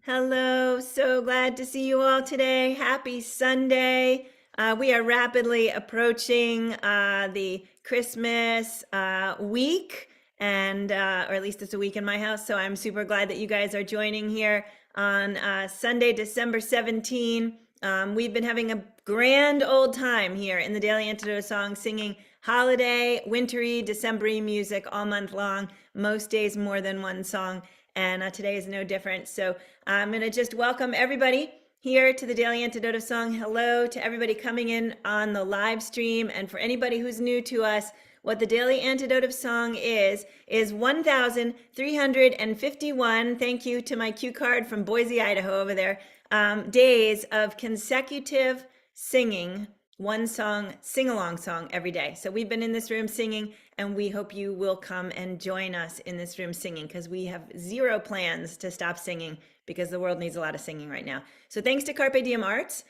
Hello, so glad to see you all today. Happy Sunday. We are rapidly approaching the Christmas week, or at least it's a week in my house. So I'm super glad that you guys are joining here on Sunday, December 17. We've been having a grand old time here in the Daily Antidote Song, singing holiday, wintry, December-y music all month long, most days more than one song. And today is no different. So I'm going to just welcome everybody here to the Daily Antidote of Song. Hello to everybody coming in on the live stream. And for anybody who's new to us, what the Daily Antidote of Song is 1,351. Thank you to my cue card from Boise, Idaho over there. Days of consecutive singing one song, sing-along song every day. So we've been in this room singing, and we hope you will come and join us in this room singing, because we have zero plans to stop singing, because the world needs a lot of singing right now. So thanks to Carpe Diem Arts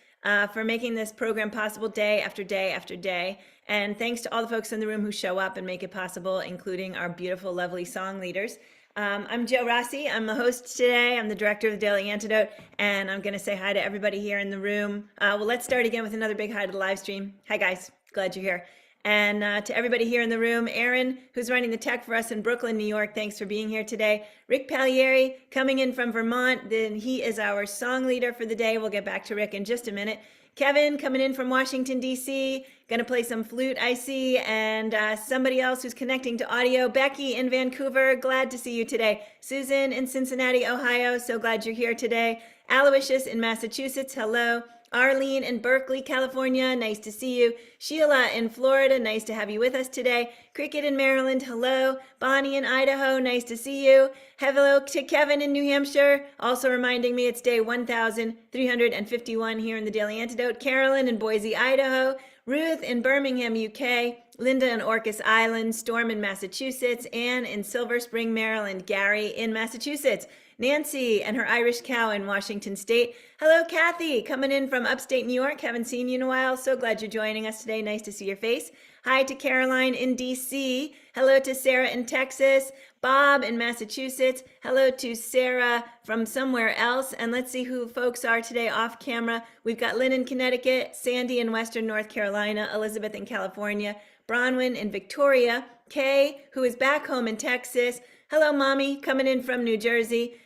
for making this program possible day after day after day. And thanks to all the folks in the room who show up and make it possible, including our beautiful, lovely song leaders. I'm Jo Rossi. I'm the host today. I'm the director of the Daily Antidote, and I'm going to say hi to everybody here in the room. Well, let's start again with another big hi to the live stream. Hi, guys. Glad you're here. And to everybody here in the room, Aaron, who's running the tech for us in Brooklyn, New York, thanks for being here today. Rik Palieri, coming in from Vermont. Then he is our song leader for the day. We'll get back to Rik in just a minute. Kevin coming in from Washington, D.C., gonna play some flute, I see, and somebody else who's connecting to audio. Becky in Vancouver, glad to see you today. Susan in Cincinnati, Ohio, so glad you're here today. Aloysius in Massachusetts, hello. Arlene in Berkeley, California, nice to see you. Sheila in Florida, nice to have you with us today. Cricket in Maryland, hello. Bonnie in Idaho, nice to see you. Hello to Kevin in New Hampshire, also reminding me it's day 1,351 here in the Daily Antidote. Carolyn in Boise, Idaho. Ruth in Birmingham, UK. Linda in Orcas Island. Storm in Massachusetts. Anne in Silver Spring, Maryland. Gary in Massachusetts. Nancy and her Irish cow in Washington State. Hello, Kathy, coming in from upstate New York. Haven't seen you in a while. So glad you're joining us today. Nice to see your face. Hi to Caroline in DC. Hello to Sarah in Texas. Bob in Massachusetts. Hello to Sarah from somewhere else. And let's see who folks are today off camera. We've got Lynn in Connecticut, Sandy in Western North Carolina, Elizabeth in California, Bronwyn in Victoria, Kay, who is back home in Texas. Hello, Mommy, coming in from New Jersey.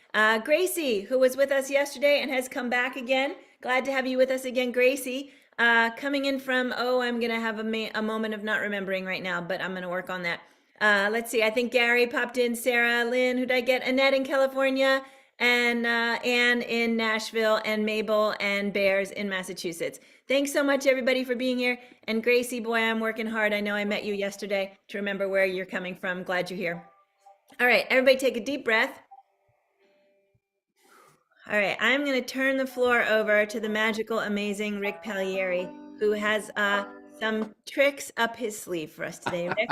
Gracie, who was with us yesterday and has come back again. Glad to have you with us again, Gracie. Coming in from, I'm going to have a moment of not remembering right now, but I'm going to work on that. Let's see, I think Gary popped in, Sarah, Lynn, who'd I get? Annette in California, and Anne in Nashville, and Mabel and Bears in Massachusetts. Thanks so much, everybody, for being here. And Gracie, boy, I'm working hard. I know I met you yesterday to remember where you're coming from. Glad you're here. All right, everybody take a deep breath. All right, I'm going to turn the floor over to the magical, amazing Rik Palieri, who has some tricks up his sleeve for us today. Rik,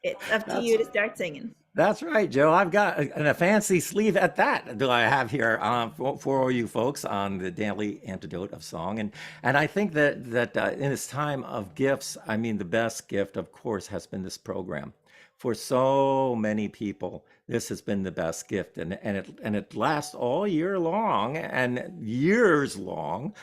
it's up to you to start singing. That's right, Joe. I've got a fancy sleeve at that. Do I have here for you folks on the Daily Antidote of Song, and I think that in this time of gifts, I mean, the best gift, of course, has been this program. For so many people, this has been the best gift, and it lasts all year long and years long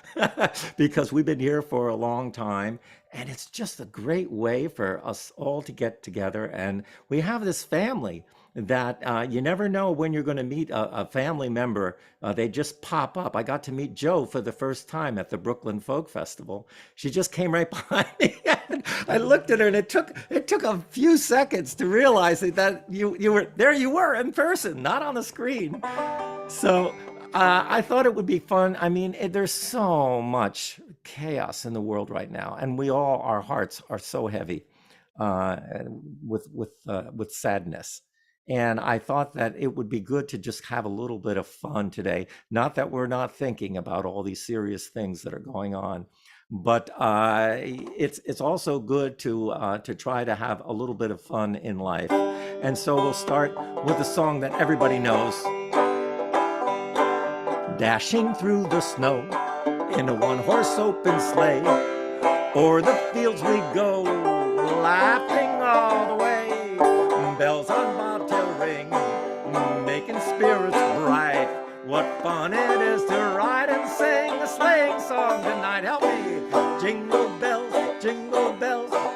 because we've been here for a long time, and it's just a great way for us all to get together, and we have this family that you never know when you're going to meet a family member. They just pop up. I got to meet Jo for the first time at the Brooklyn Folk Festival. She just came right behind me. And I looked at her, and it took a few seconds to realize that you were there. You were in person, not on the screen. So I thought it would be fun. I mean, there's so much chaos in the world right now, and our hearts are so heavy with sadness. And I thought that it would be good to just have a little bit of fun today. Not that we're not thinking about all these serious things that are going on, but it's also good to try to have a little bit of fun in life. And so we'll start with a song that everybody knows. Dashing through the snow in a one-horse open sleigh, o'er the fields we go, laughing all the way. Bells on bobtail ring, making spirits bright. What fun it it is to ride and sing a sleighing song tonight. Help me. Jingle bells,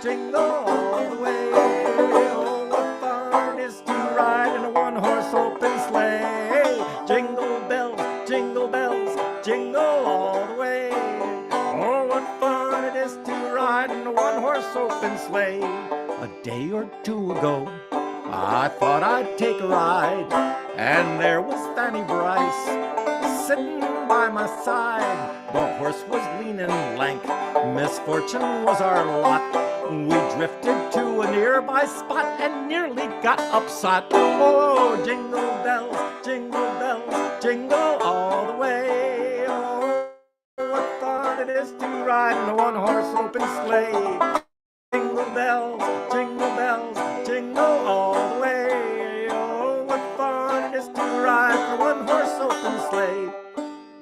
jingle all the way. Oh, what fun it is to ride in a one-horse open sleigh. Jingle bells, jingle all the way. Oh, what fun it is to ride in a one-horse open sleigh. A day or two ago, I thought I'd take a ride, and there was Fanny Bryce sitting by my side. The horse was lean and lank, misfortune was our lot. We drifted to a nearby spot and nearly got upset. Oh, jingle bells, jingle all the way. Oh, what fun it is to ride in a one-horse open sleigh. Jingle bells, jingle all the way. Oh, what fun it is to ride in a one-horse open sleigh.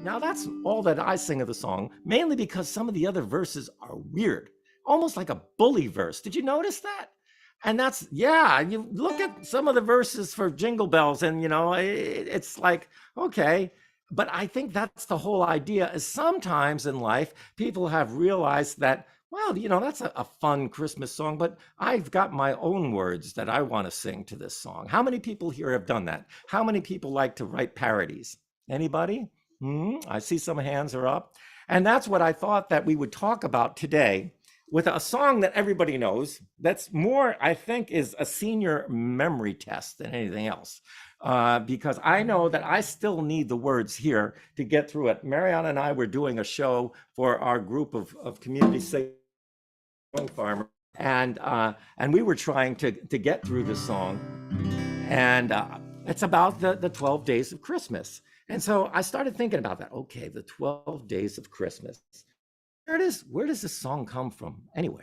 Now that's all that I sing of the song, mainly because some of the other verses are weird, almost like a bully verse. Did you notice that? And that's, yeah, you look at some of the verses for Jingle Bells and, it's like, okay. But I think that's the whole idea, is sometimes in life, people have realized that, well, that's a fun Christmas song, but I've got my own words that I want to sing to this song. How many people here have done that? How many people like to write parodies? Anybody? I see some hands are up. And that's what I thought that we would talk about today, with a song that everybody knows, that's more, I think, is a senior memory test than anything else. Because I know that I still need the words here to get through it. Mariana and I were doing a show for our group of community singing farmers, and we were trying to get through this song. And it's about the 12 days of Christmas. And so I started thinking about that. Okay, the 12 days of Christmas. Where does this song come from anyway?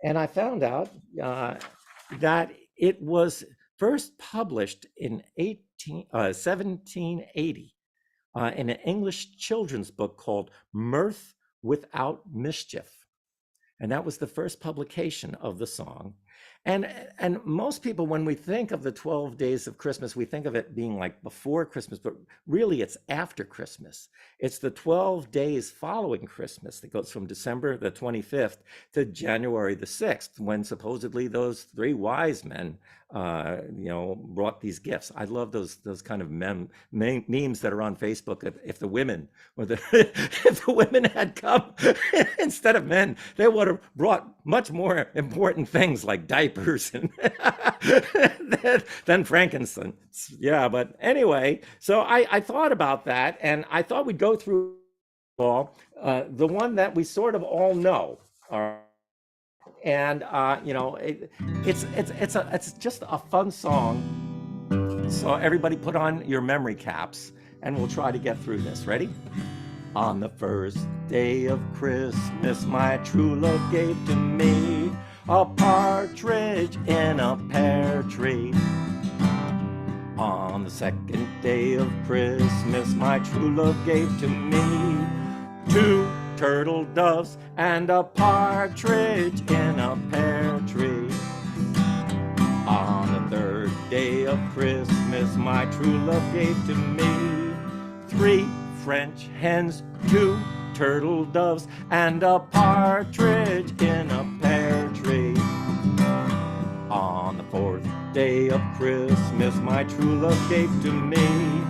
And I found out that it was first published in 1780 in an English children's book called Mirth Without Mischief. And that was the first publication of the song. And most people, when we think of the 12 days of Christmas, we think of it being like before Christmas, but really it's after Christmas. It's the 12 days following Christmas that goes from December the 25th to January the 6th, when supposedly those three wise men, brought these gifts. I love those kind of memes that are on Facebook. If the women if the women had come instead of men, they would have brought much more important things like diapers and than frankincense. Yeah, but anyway, so I thought about that, and I thought we'd go through all the one that we sort of all know. And it's just a fun song. So everybody put on your memory caps, and we'll try to get through this. Ready? On the first day of Christmas, my true love gave to me a partridge in a pear tree. On the second day of Christmas, my true love gave to me 2 turtle doves and a partridge in a pear tree. On the third day of Christmas, my true love gave to me 3 French hens, 2 turtle doves, and a partridge in a pear tree. On the fourth day of Christmas, my true love gave to me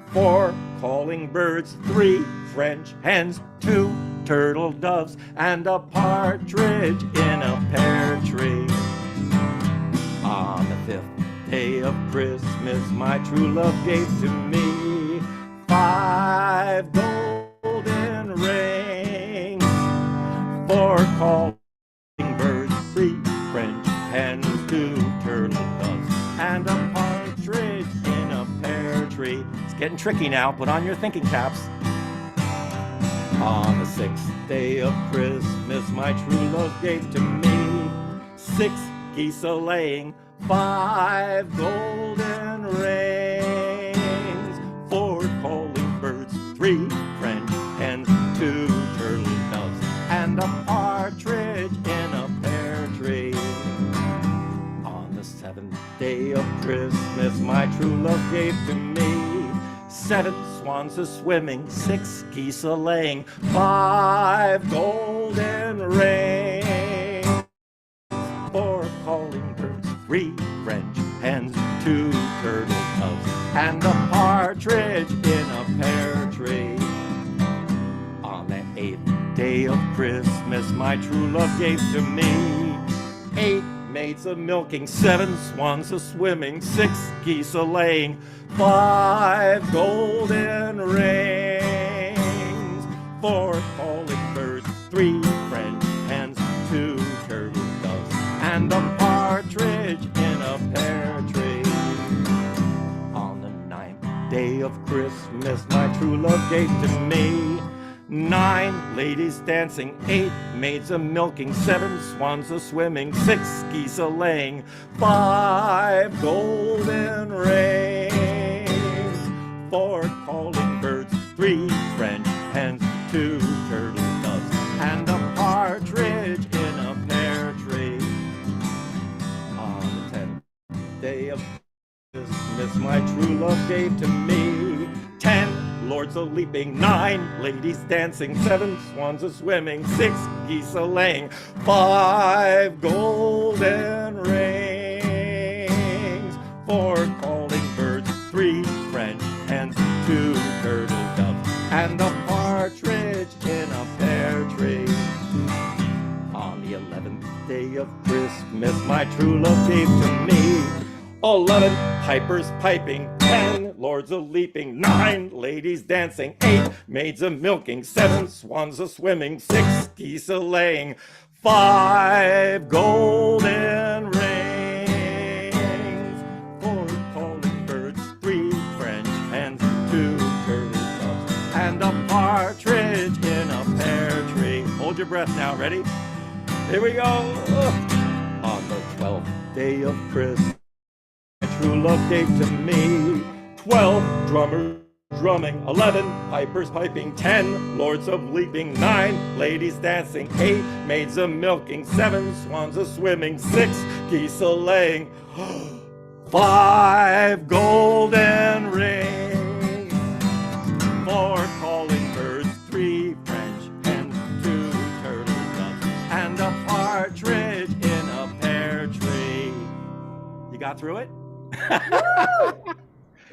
4 calling birds, 3 French hens, 2 turtle doves, and a partridge in a pear tree. On the 5th day of Christmas, my true love gave to me 5 golden rings, 4 calling birds, 3 French hens, 2 turtle doves, and a partridge in a pear tree. It's getting tricky now. Put on your thinking caps. On the 6th day of Christmas, my true love gave to me 6 geese a-laying, 5 golden rings, 4 calling birds, 3 French hens, 2 turtle doves, and a partridge in a pear tree. On the 7th day of Christmas, my true love gave to me 7 swans a swimming, 6 geese a laying, 5 golden rings, 4 calling birds, 3 French hens, 2 turtle doves, and a partridge in a pear tree. On the 8th day of Christmas, my true love gave to me 8 maids a milking, 7 swans a swimming, 6 geese a laying, 5 golden rings, 4 calling birds, 3 French hens, 2 turtle doves, and a partridge in a pear tree. On the 9th day of Christmas, my true love gave to me 9 ladies dancing, 8 maids a milking, 7 swans a swimming, 6 geese a laying, 5 golden rings, 4 calling birds, 3 French hens, 2 turtle doves, and a partridge in a pear tree. On the 10th day of Christmas, my true love gave to me 10 lords a leaping, 9 ladies dancing, 7 swans a swimming, 6 geese a laying, 5 golden rings, 4 calling birds, 3 French hens, 2 turtle doves, and a partridge in a pear tree. On the 11th day of Christmas, my true love gave to me 11 pipers piping, 10 lords a leaping, 9 ladies dancing, 8 maids a milking, 7 swans a swimming, 6 geese a laying, 5 golden rings, 4 calling birds, 3 French hens, 2 turtle doves, and a partridge in a pear tree. Hold your breath now, ready? Here we go. On the 12th day of Christmas, my true love gave to me 12 drummers drumming, 11 pipers piping, 10 lords of leaping, 9 ladies dancing, 8 maids a milking, 7 swans a swimming, 6 geese a laying, 5 golden rings, 4 calling birds, 3 French hens, 2 turtle doves, and a partridge in a pear tree. You got through it?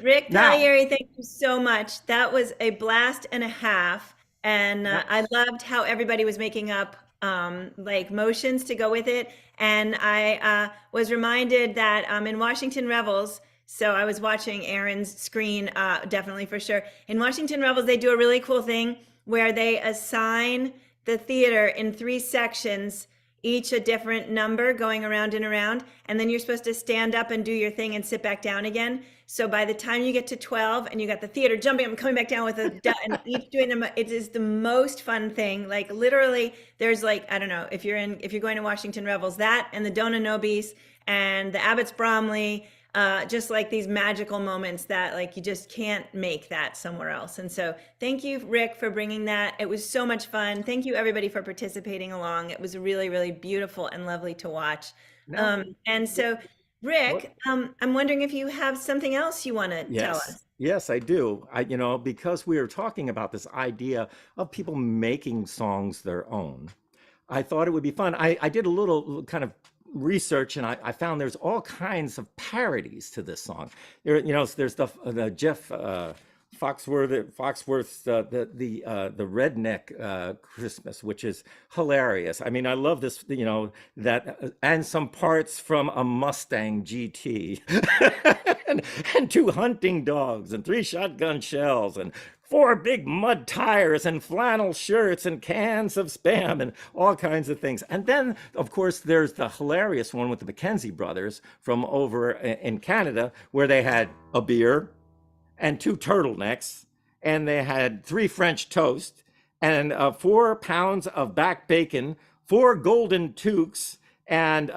Rik Now, Palieri, thank you so much. That was a blast and a half. And now, I loved how everybody was making up like motions to go with it. And I was reminded that in Washington Revels, so I was watching Aaron's screen, definitely for sure. In Washington Revels, they do a really cool thing where they assign the theater in 3 sections, each a different number going around and around, and then you're supposed to stand up and do your thing and sit back down again. So by the time you get to 12 and you got the theater jumping up and coming back down with and each doing them, it is the most fun thing. Like literally there's like, I don't know, if you're going to Washington Revels, that and the Dona Nobis and the Abbott's Bromley, just like these magical moments that like you just can't make that somewhere else. And so thank you, Rik, for bringing that. It was so much fun. Thank you everybody for participating along. It was really, really beautiful and lovely to watch. now, And so what? Rik, I'm wondering if you have something else you want to tell Yes, us. yes, I do. Because we were talking about this idea of people making songs their own. I thought it would be fun. I did a little kind of research and I found there's all kinds of parodies to this song. There's the Jeff Foxworth's the redneck Christmas, which is hilarious. I mean, I love this, and some parts from a Mustang GT, and 2 hunting dogs, and 3 shotgun shells, and 4 big mud tires, and flannel shirts, and cans of Spam, and all kinds of things. And then, of course, there's the hilarious one with the Mackenzie brothers from over in Canada, where they had a beer and 2 turtlenecks, and they had 3 French toast, and 4 pounds of back bacon, 4 golden toques, and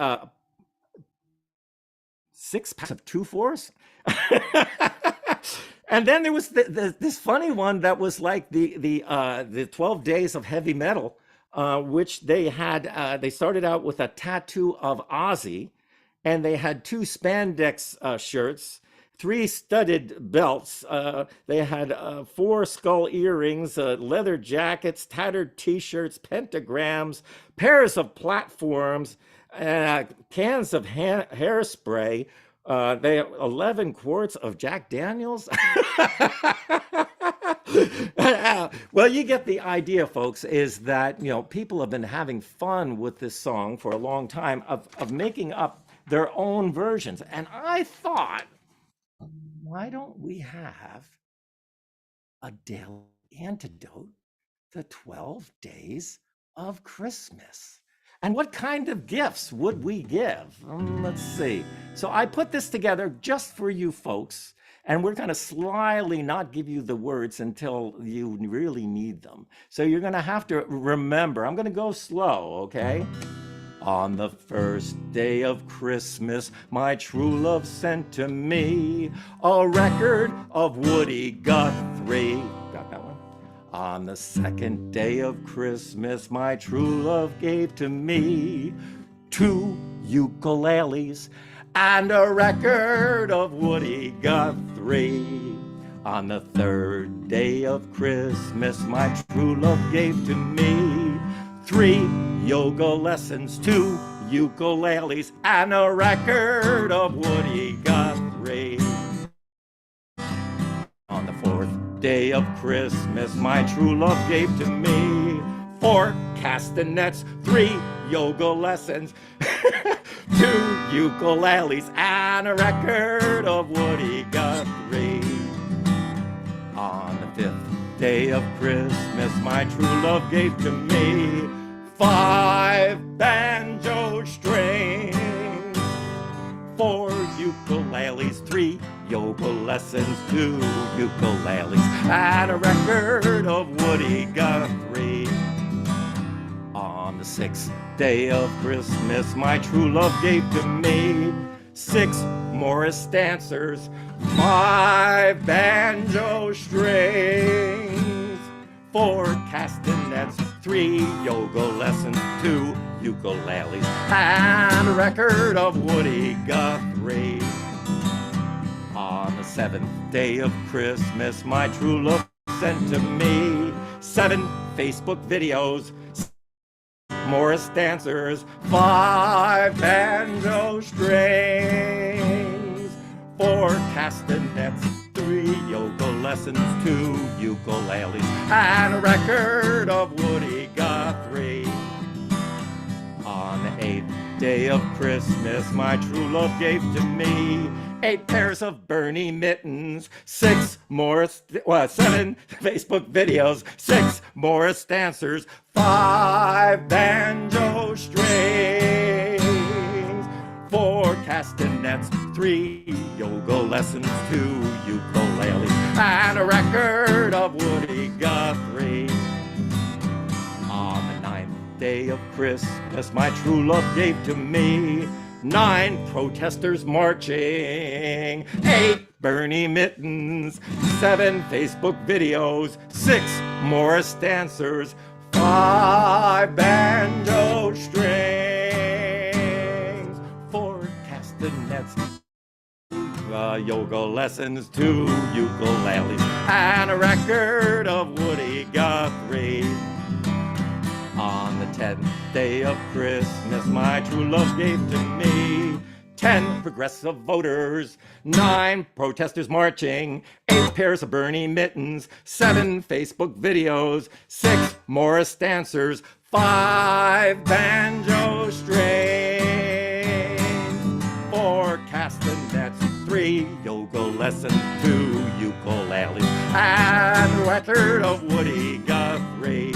6 pounds of 2 fours. And then there was this funny one that was like the 12 days of heavy metal, which they had. They started out with a tattoo of Ozzy, and they had 2 spandex shirts, three studded belts. They had four skull earrings, leather jackets, tattered t-shirts, pentagrams, pairs of platforms, cans of hairspray. They have 11 quarts of Jack Daniels. Well, you get the idea, folks, is that, people have been having fun with this song for a long time of making up their own versions. And I thought, why don't we have a daily antidote to 12 days of Christmas? And what kind of gifts would we give? Let's see. So I put this together just for you folks, and we're going to slyly not give you the words until you really need them. So you're going to have to remember. I'm going to go slow, okay? On the first day of Christmas, my true love sent to me a record of Woody Guthrie. Got that one? On the second day of Christmas, my true love gave to me 2 ukuleles and a record of Woody Guthrie. On the third day of Christmas, my true love gave to me 3 yoga lessons, 2 ukuleles, and a record of Woody Guthrie. On the fourth day of Christmas, my true love gave to me 4 castanets, 3 yoga lessons, 2 ukuleles, and a record of Woody Guthrie. On the 5th day of Christmas, my true love gave to me 5 banjo strings, 4 ukuleles, 3 yoga lessons, 2 ukuleles, and a record of Woody Guthrie. On the 6th day of Christmas, my true love gave to me 6 Morris dancers, 5 banjo strings, 4 castanets, 3 yoga lessons, 2 ukuleles, and a record of Woody Guthrie. On the 7th day of Christmas, my true love sent to me 7 Facebook videos, Morris dancers, 5 banjo strings, 4 castanets, 3 yoga lessons, 2 ukuleles, and a record of Woody Guthrie. On the 8th day of Christmas, my true love gave to me 8 pairs of Bernie mittens, 7 Facebook videos, 6 Morris dancers, 5 banjo strings, 4 castanets, 3 yoga lessons, 2 ukuleles, and a record of Woody Guthrie. On the 9th day of Christmas, my true love gave to me 9 protesters marching, 8 Bernie mittens, 7 Facebook videos, 6 Morris dancers, 5 banjo strings, 4 castanets, yoga lessons, 2 ukuleles, and a record of Woody Guthrie. On the 10th day of Christmas, my true love gave to me 10 progressive voters, 9 protesters marching, 8 pairs of Bernie mittens, 7 Facebook videos, 6 Morris dancers, 5 banjo strings, 4 castanets, 3 yoga lessons, 2 ukuleles, and a record of Woody Guthrie.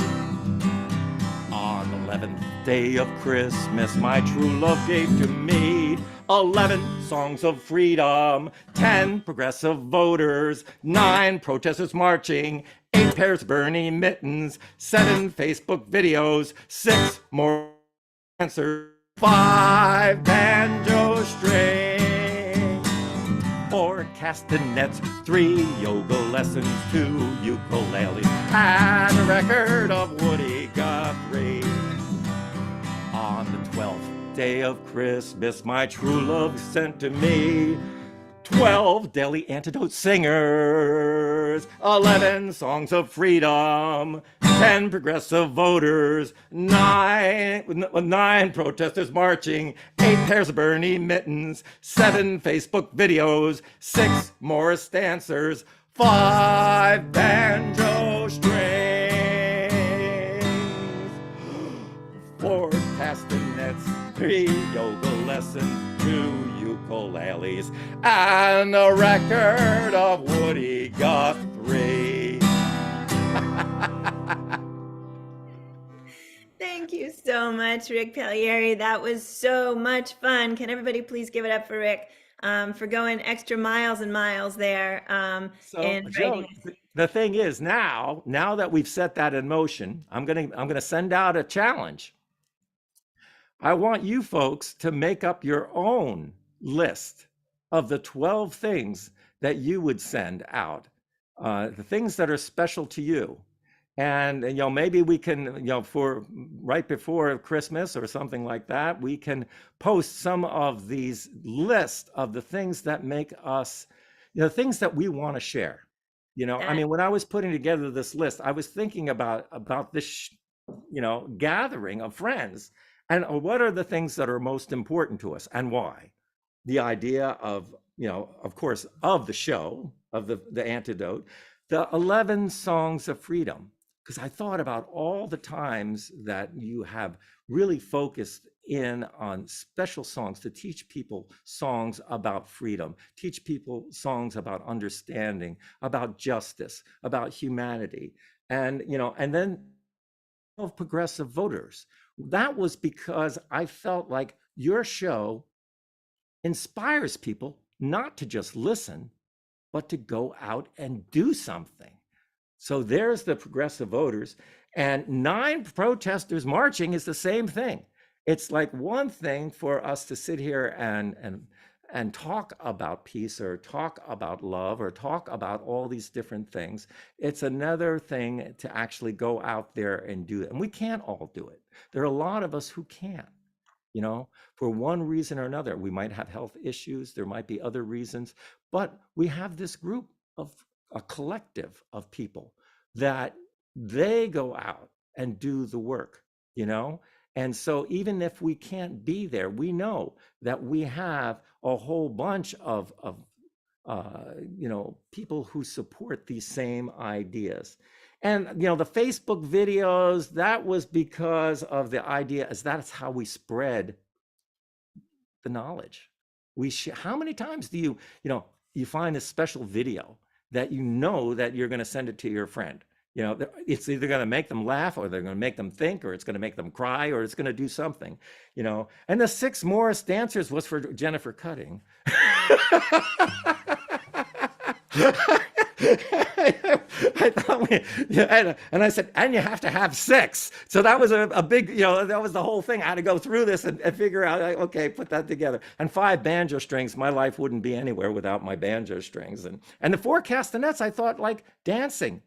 On the 11th day of Christmas, my true love gave to me 11 songs of freedom, 10 progressive voters, 9 protesters marching, 8 pairs of Bernie mittens, 7 Facebook videos, 6 more dancers, 5 banjo strings, 4 castanets, 3 yoga lessons, 2 ukuleles, and a record of Woody Guthrie. On the 12th day of Christmas, my true love sent to me 12 Daily Antidote singers, 11 songs of freedom, 10 progressive voters, 9 protesters marching, 8 pairs of Bernie mittens, 7 Facebook videos, 6 Morris dancers, 5 banjo strings, 4 castanets, 3 yoga lessons, 2 ukuleles, and a record of Woody Guthrie. Thank you so much, Rik Palieri. That was so much fun. Can everybody please give it up for Rik for going extra miles and miles there So, and Joe, writing. the thing is now that we've set that in motion, I'm gonna send out a challenge. I want you folks to make up your own list of the 12 things that you would send out, the things that are special to you. And maybe we can, for right before Christmas or something like that, we can post some of these lists of the things that make us, things that we want to share. I That mean, when I was putting together this list, I was thinking about this, gathering of friends, and what are the things that are most important to us and why. The idea of, of course, of the show, of the antidote, the 11 songs of freedom, because I thought about all the times that you have really focused in on special songs to teach people songs about freedom, teach people songs about understanding, about justice, about humanity, and then of progressive voters. That was because I felt like your show inspires people not to just listen, but to go out and do something. So there's the progressive voters, and 9 protesters marching is the same thing. It's like one thing for us to sit here and talk about peace or talk about love or talk about all these different things. It's another thing to actually go out there and do it. And we can't all do it. There are a lot of us who can't. For one reason or another. We might have health issues, there might be other reasons, but we have this group of a collective of people that they go out and do the work, And so even if we can't be there, we know that we have a whole bunch of people who support these same ideas. And the Facebook videos, that was because of the idea is that's how we spread the knowledge. How many times do you find a special video that that you're going to send it to your friend? It's either going to make them laugh, or they're going to make them think, or it's going to make them cry, or it's going to do something. And the 6 Morris dancers was for Jennifer Cutting. I thought and I said, and you have to have 6. So that was a big, that was the whole thing. I had to go through this and figure out, okay, put that together. And 5 banjo strings. My life wouldn't be anywhere without my banjo strings. And the 4 castanets, I thought, like dancing.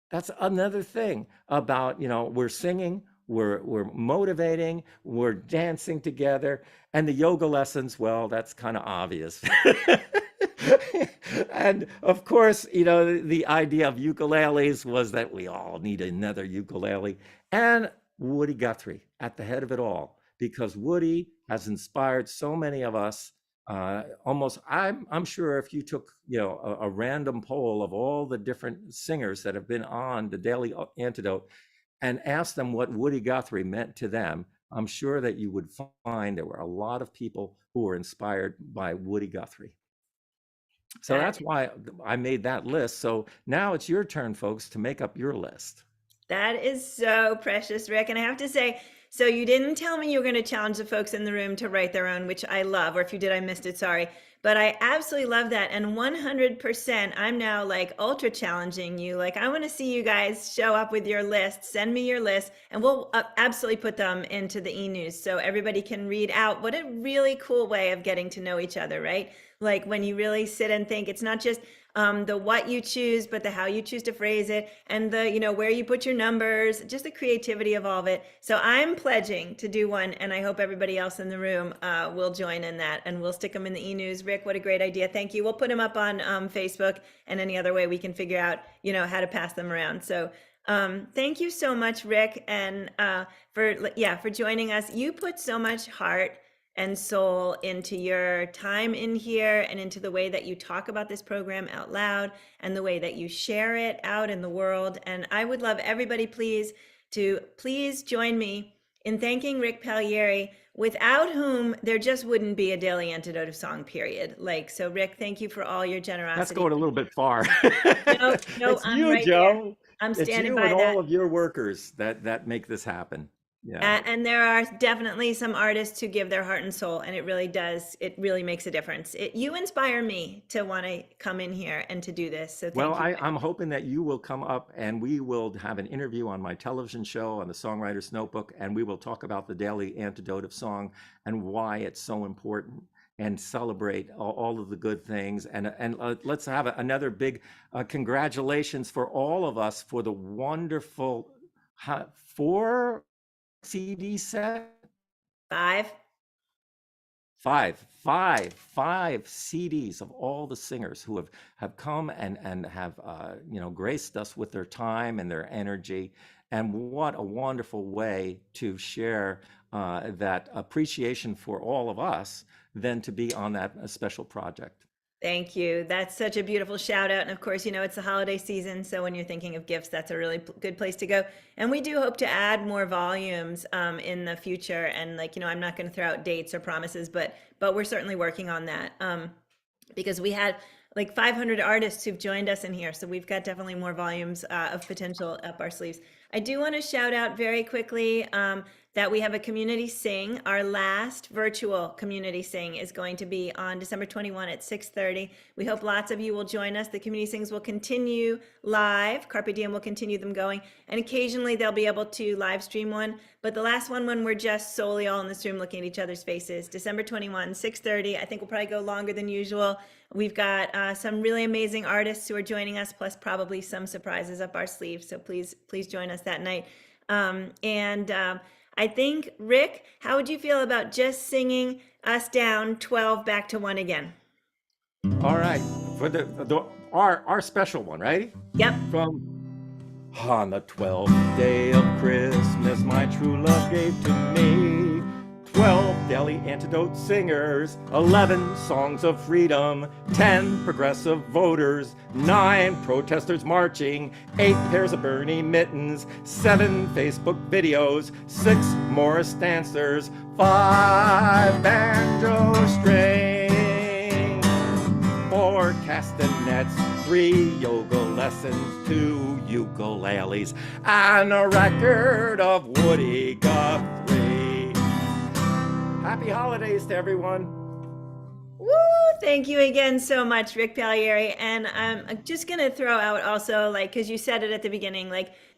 That's another thing about, we're singing, we're motivating, we're dancing together. And the yoga lessons, well, that's kind of obvious. And of course, the idea of ukuleles was that we all need another ukulele. And Woody Guthrie at the head of it all, because Woody has inspired so many of us. I'm sure if you took a random poll of all the different singers that have been on the Daily Antidote and asked them what Woody Guthrie meant to them, I'm sure that you would find there were a lot of people who were inspired by Woody Guthrie. So that's why I made that list. So now it's your turn, folks, to make up your list. That is so precious, Rik. And I have to say, so you didn't tell me you were going to challenge the folks in the room to write their own, which I love. Or if you did, I missed it. Sorry. But I absolutely love that. And 100%, I'm now like ultra challenging you. Like, I want to see you guys show up with your list. Send me your list, and we'll absolutely put them into the e-news so everybody can read out. What a really cool way of getting to know each other, right? Like when you really sit and think, it's not just the what you choose, but the how you choose to phrase it, and the where you put your numbers, just the creativity of all of it. So I'm pledging to do one, and I hope everybody else in the room will join in that, and we'll stick them in the e-news Rick. What a great idea. Thank you. We'll put them up on Facebook and any other way we can figure out, how to pass them around. So thank you so much, Rick, and for joining us. You put so much heart and soul into your time in here and into the way that you talk about this program out loud and the way that you share it out in the world. And I would love everybody, please join me in thanking Rik Palieri, without whom there just wouldn't be a Daily Antidote of Song, period. So Rick, thank you for all your That's generosity. going a little bit far. No, It's I'm you, right there. Joe. I'm It's standing you by and that. all of your workers that make this happen. Yeah. And there are definitely some artists who give their heart and soul, and it really makes a difference. You inspire me to want to come in here and to do this. So Well, thank you. I'm hoping that you will come up and we will have an interview on my television show on the Songwriter's Notebook, and we will talk about the Daily Antidote of Song and why it's so important and celebrate all of the good things. And let's have another big congratulations for all of us for the wonderful 4 CD set. 5. Five CDs of all the singers who have come and have graced us with their time and their energy. And what a wonderful way to share that appreciation for all of us than to be on that special project. Thank you. That's such a beautiful shout out. And of course, it's the holiday season. So when you're thinking of gifts, that's a really good place to go. And we do hope to add more volumes in the future. And I'm not going to throw out dates or promises, but we're certainly working on that because we had 500 artists who've joined us in here. So we've got definitely more volumes of potential up our sleeves. I do want to shout out very quickly that we have a community sing. Our last virtual community sing is going to be on December 21 at 6:30. We hope lots of you will join us. The community sings will continue live. Carpe Diem will continue them going. And occasionally they'll be able to live stream one. But the last one, when we're just solely all in this room looking at each other's faces, December 21, 6:30. I think we'll probably go longer than usual. We've got some really amazing artists who are joining us, plus probably some surprises up our sleeves. So please join us that night. I think, Rick, how would you feel about just singing us down 12 back to 1 again? All right, for our special one, right? Yep. From on the 12th day of Christmas, my true love gave to me 12 Daily Antidote singers, 11 songs of freedom, 10 progressive voters, 9 protesters marching, 8 pairs of Bernie mittens, 7 Facebook videos, 6 Morris dancers, 5 banjo strings, 4 castanets, 3 yoga lessons, 2 ukuleles, and a record of Woody Guthrie. Happy holidays to everyone. Woo! Thank you again so much, Rik Palieri. And I'm just going to throw out also, because you said it at the beginning,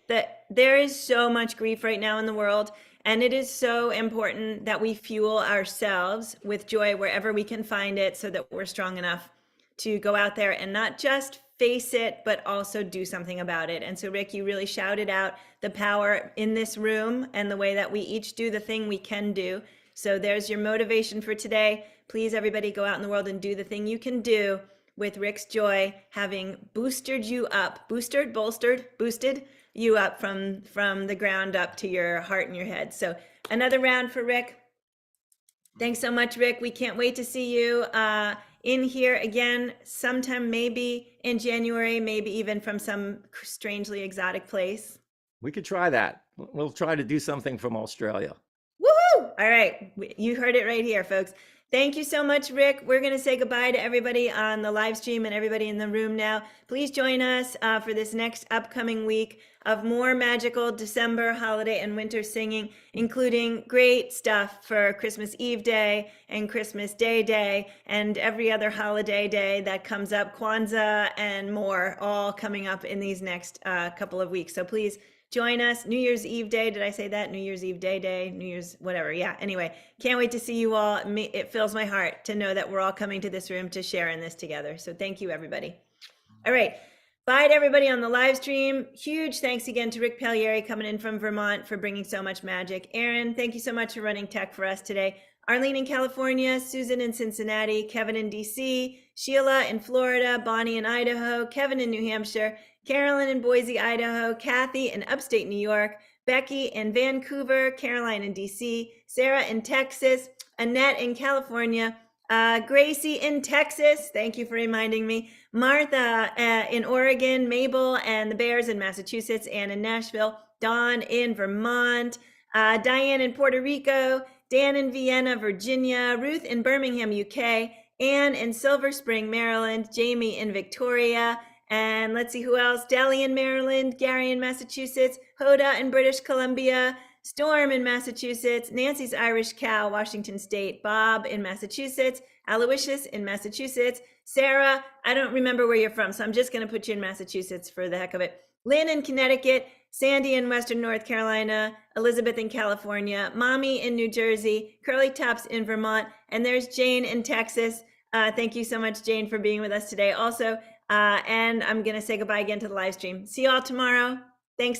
that there is so much grief right now in the world. And it is so important that we fuel ourselves with joy wherever we can find it so that we're strong enough to go out there and not just face it, but also do something about it. And so, Rick, you really shouted out the power in this room and the way that we each do the thing we can do. So there's your motivation for today. Please, everybody, go out in the world and do the thing you can do with Rick's joy, having boosted you up, boosted you up from the ground up to your heart and your head. So another round for Rick. Thanks so much, Rick. We can't wait to see you in here again sometime, maybe in January, maybe even from some strangely exotic place. We could try that. We'll try to do something from Australia. Woohoo! All right, you heard it right here, folks. Thank you so much, Rick. We're going to say goodbye to everybody on the live stream and everybody in the room now. Please join us for this next upcoming week of more magical December holiday and winter singing, including great stuff for Christmas Eve Day and Christmas Day and every other holiday day that comes up, Kwanzaa and more, all coming up in these next couple of weeks. So please join us. New Year's Eve Day. Did I say that? New Year's Eve Day, New Year's whatever. Yeah. Anyway, can't wait to see you all. It fills my heart to know that we're all coming to this room to share in this together. So thank you, everybody. All right. Bye to everybody on the live stream. Huge thanks again to Rik Palieri coming in from Vermont for bringing so much magic. Aaron, thank you so much for running tech for us today. Arlene in California, Susan in Cincinnati, Kevin in DC, Sheila in Florida, Bonnie in Idaho, Kevin in New Hampshire, Carolyn in Boise, Idaho, Kathy in upstate New York, Becky in Vancouver, Caroline in DC, Sarah in Texas, Annette in California, Gracie in Texas, thank you for reminding me, Martha in Oregon, Mabel and the Bears in Massachusetts, Ann in Nashville, Dawn in Vermont, Diane in Puerto Rico, Dan in Vienna, Virginia, Ruth in Birmingham, UK, Anne in Silver Spring, Maryland, Jamie in Victoria, and let's see who else, Delhi in Maryland, Gary in Massachusetts, Hoda in British Columbia, Storm in Massachusetts, Nancy's Irish Cow, Washington State, Bob in Massachusetts, Aloysius in Massachusetts, Sarah, I don't remember where you're from, so I'm just going to put you in Massachusetts for the heck of it. Lynn in Connecticut, Sandy in Western North Carolina, Elizabeth in California, Mommy in New Jersey, Curly Tops in Vermont, and there's Jane in Texas. Thank you so much, Jane, for being with us today also. And I'm going to say goodbye again to the live stream. See you all tomorrow. Thanks so much.